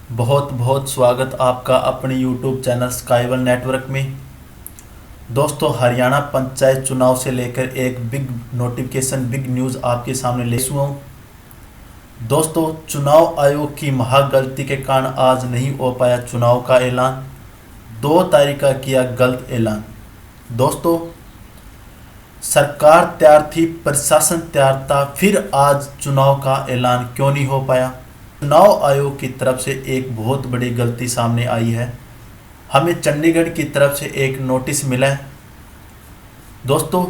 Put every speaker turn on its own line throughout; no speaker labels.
बहुत बहुत स्वागत आपका अपने YouTube चैनल स्काईवन नेटवर्क में। दोस्तों, हरियाणा पंचायत चुनाव से लेकर एक बिग नोटिफिकेशन, बिग न्यूज़ आपके सामने ले हुआ हूँ। दोस्तों, चुनाव आयोग की महा गलती के कारण आज नहीं हो पाया चुनाव का ऐलान। 2 तारीख का किया गलत ऐलान। दोस्तों, सरकार तैयार थी, प्रशासन तैयार था, फिर आज चुनाव का ऐलान क्यों नहीं हो पाया? चुनाव आयोग की तरफ से एक बहुत बड़ी गलती सामने आई है। हमें चंडीगढ़ की तरफ से एक नोटिस मिला है। दोस्तों,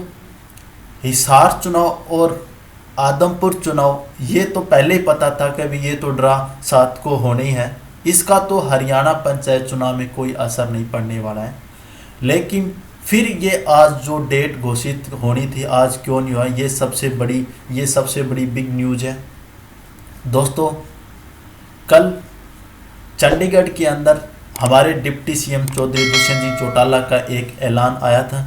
हिसार चुनाव और आदमपुर चुनाव ये तो पहले ही पता था कि ये तो ड्रा 7 को होने ही है। इसका तो हरियाणा पंचायत चुनाव में कोई असर नहीं पड़ने वाला है। लेकिन फिर ये आज जो डेट घोषित होनी थी, आज क्यों नहीं हुआ? ये सबसे बड़ी बिग न्यूज़ है। दोस्तों, कल चंडीगढ़ के अंदर हमारे डिप्टी सीएम चौधरी दुष्यंत सिंह चौटाला का एक ऐलान आया था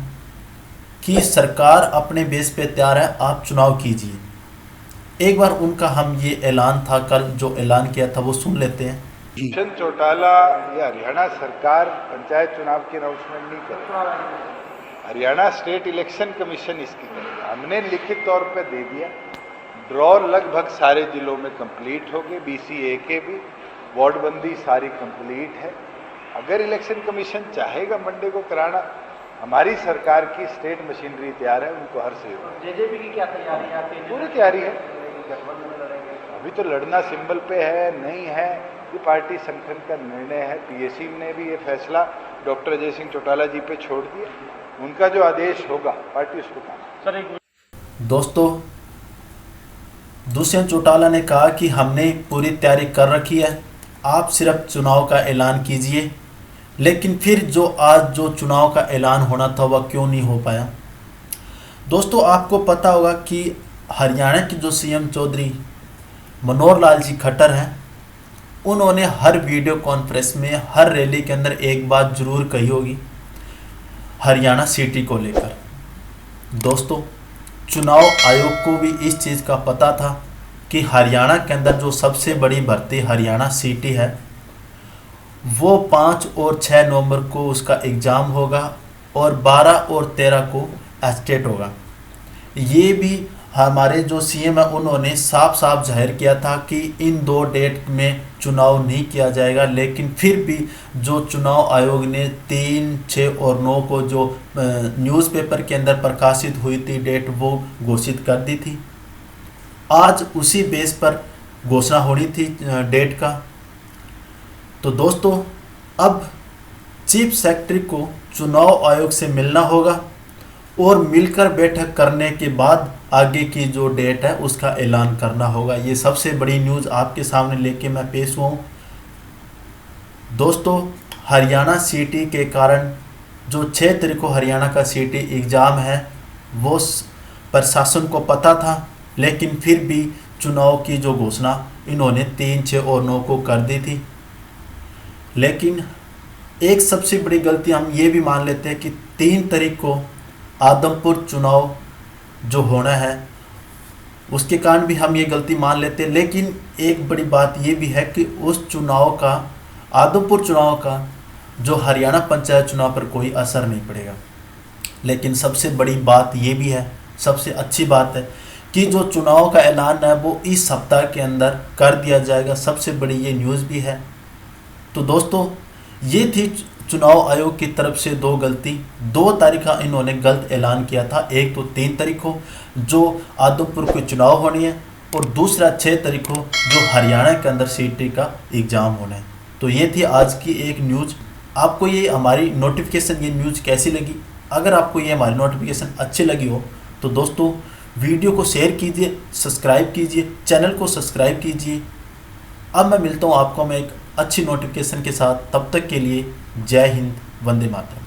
कि सरकार अपने बेस पे तैयार है, आप चुनाव कीजिए। एक बार उनका हम ये ऐलान था, कल जो ऐलान किया था वो सुन लेते हैं।
दुष्यंत चौटाला या हरियाणा सरकार पंचायत चुनाव की अनाउंसमेंट नहीं करेगी। हरियाणा स्टेट इलेक्शन कमीशन इसकी करेगा। हमने लिखित तौर पे दे दिया। ड्रॉ लगभग सारे जिलों में कंप्लीट हो गए, BCA के भी, वार्डबंदी सारी कंप्लीट है। अगर इलेक्शन कमीशन चाहेगा मंडे को कराना, हमारी सरकार की स्टेट मशीनरी तैयार है, उनको हर सहयोग।
जेजेपी की क्या तैयारी है आपकी?
पूरी तैयारी है। अभी तो लड़ना सिंबल पे है, नहीं है, ये पार्टी संगठन का निर्णय है। PAC ने भी ये फैसला डॉक्टर अजय सिंह चौटाला जी पे छोड़ दिया। उनका जो आदेश होगा पार्टी उसको काम।
दोस्तों, दुष्यंत चौटाला ने कहा कि हमने पूरी तैयारी कर रखी है, आप सिर्फ चुनाव का ऐलान कीजिए। लेकिन फिर आज जो चुनाव का ऐलान होना था वह क्यों नहीं हो पाया? दोस्तों, आपको पता होगा कि हरियाणा के जो CM चौधरी मनोहर लाल जी खट्टर हैं, उन्होंने हर वीडियो कॉन्फ्रेंस में, हर रैली के अंदर एक बात जरूर कही होगी हरियाणा सिटी को लेकर। दोस्तों, चुनाव आयोग को भी इस चीज़ का पता था कि हरियाणा के अंदर जो सबसे बड़ी भर्ती हरियाणा सिटी है, वो 5 और 6 नवंबर को उसका एग्ज़ाम होगा और 12 और 13 को एस्टेट होगा। ये भी हमारे जो CM है उन्होंने साफ साफ जाहिर किया था कि इन 2 डेट में चुनाव नहीं किया जाएगा। लेकिन फिर भी जो चुनाव आयोग ने 3, 6 और 9 को जो न्यूज़पेपर के अंदर प्रकाशित हुई थी डेट, वो घोषित कर दी थी। आज उसी बेस पर घोषणा होनी थी डेट का। तो दोस्तों, अब चीफ सेक्रेटरी को चुनाव आयोग से मिलना होगा और मिलकर बैठक करने के बाद आगे की जो डेट है उसका ऐलान करना होगा। ये सबसे बड़ी न्यूज़ आपके सामने लेके मैं पेश हुआ हूँ। दोस्तों, हरियाणा सिटी के कारण जो 6 तारीख को हरियाणा का सिटी एग्ज़ाम है वो प्रशासन को पता था। लेकिन फिर भी चुनाव की जो घोषणा इन्होंने 3, 6 और 9 को कर दी थी। लेकिन एक सबसे बड़ी गलती हम ये भी मान लेते हैं कि 3 तारीख को आदमपुर चुनाव जो होना है उसके कारण भी हम ये गलती मान लेते हैं। लेकिन एक बड़ी बात ये भी है कि उस चुनाव का, आदमपुर चुनाव का, जो हरियाणा पंचायत चुनाव पर कोई असर नहीं पड़ेगा। लेकिन सबसे बड़ी बात ये भी है, सबसे अच्छी बात है कि जो चुनाव का ऐलान है वो इस सप्ताह के अंदर कर दिया जाएगा। सबसे बड़ी ये न्यूज़ भी है। तो दोस्तों, ये थी चुनाव आयोग की तरफ से 2 गलती। 2 तारीख का इन्होंने गलत ऐलान किया था। एक तो 3 तारीख को जो आदमपुर के चुनाव होनी है और दूसरा 6 तारीख को जो हरियाणा के अंदर सिटी का एग्ज़ाम होना है। तो ये थी आज की एक न्यूज़। आपको ये हमारी नोटिफिकेशन, ये न्यूज़ कैसी लगी? अगर आपको ये हमारी नोटिफिकेशन अच्छी लगी हो तो दोस्तों वीडियो को शेयर कीजिए, सब्सक्राइब कीजिए, चैनल को सब्सक्राइब कीजिए। अब मैं मिलता हूँ आपको मैं एक अच्छी नोटिफिकेशन के साथ। तब तक के लिए जय हिंद, वंदे मातरम।